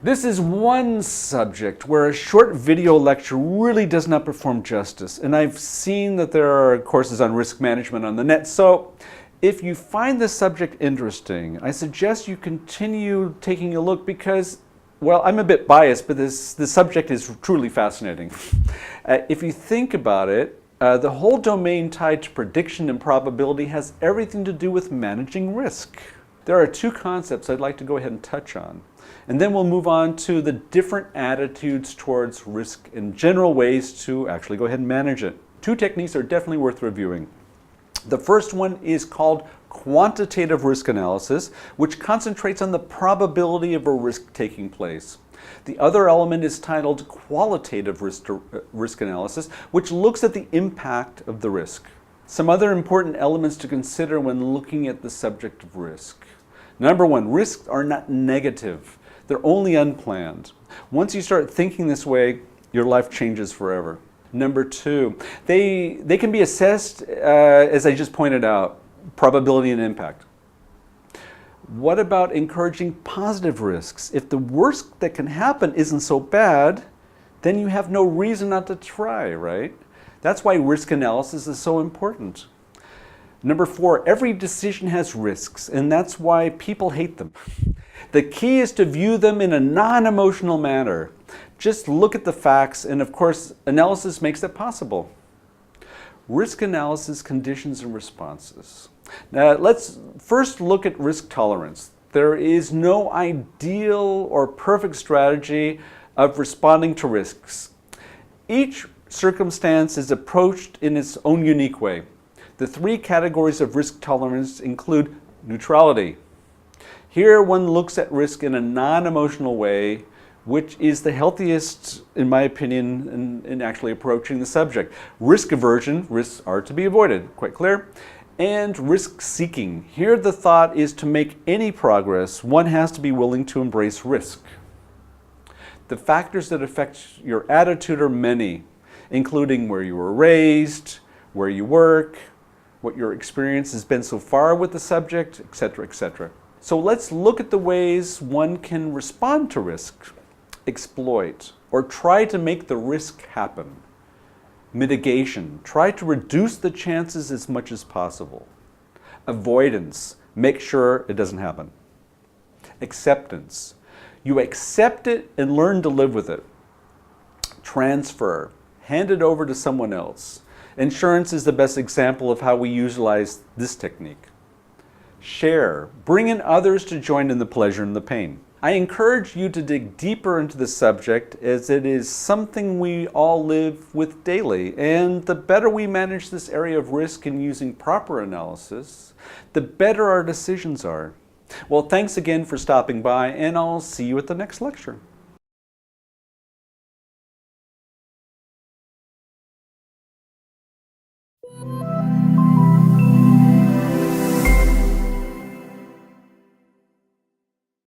This is one subject where a short video lecture really does not perform justice, and I've seen that there are courses on risk management on the net, so if you find this subject interesting, I suggest you continue taking a look because, well, I'm a bit biased, but this subject is truly fascinating. If you think about it, the whole domain tied to prediction and probability has everything to do with managing risk. There are two concepts I'd like to go ahead and touch on, and then we'll move on to the different attitudes towards risk and general ways to actually go ahead and manage it. Two techniques are definitely worth reviewing. The first one is called quantitative risk analysis, which concentrates on the probability of a risk taking place. The other element is titled qualitative risk analysis, which looks at the impact of the risk. Some other important elements to consider when looking at the subject of risk. Number one, risks are not negative. They're only unplanned. Once you start thinking this way, your life changes forever. Number two, they can be assessed, as I just pointed out, probability and impact. What about encouraging positive risks? If the worst that can happen isn't so bad, then you have no reason not to try, right? That's why risk analysis is so important. Number four, every decision has risks, and that's why people hate them. The key is to view them in a non-emotional manner. Just look at the facts, and of course, analysis makes that possible. Risk analysis, conditions, and responses. Now, let's first look at risk tolerance. There is no ideal or perfect strategy of responding to risks. Each circumstance is approached in its own unique way. The three categories of risk tolerance include neutrality. Here one looks at risk in a non-emotional way, which is the healthiest, in my opinion, in actually approaching the subject. Risk aversion, risks are to be avoided, quite clear. And risk seeking. Here the thought is to make any progress, one has to be willing to embrace risk. The factors that affect your attitude are many, including where you were raised, where you work, what your experience has been so far with the subject, etc., etc. So let's look at the ways one can respond to risk, exploit, or try to make the risk happen. Mitigation, try to reduce the chances as much as possible. Avoidance, make sure it doesn't happen. Acceptance, you accept it and learn to live with it. Transfer, hand it over to someone else. Insurance is the best example of how we utilize this technique. Share, bring in others to join in the pleasure and the pain. I encourage you to dig deeper into the subject as it is something we all live with daily, and the better we manage this area of risk in using proper analysis, the better our decisions are. Well, thanks again for stopping by, and I'll see you at the next lecture.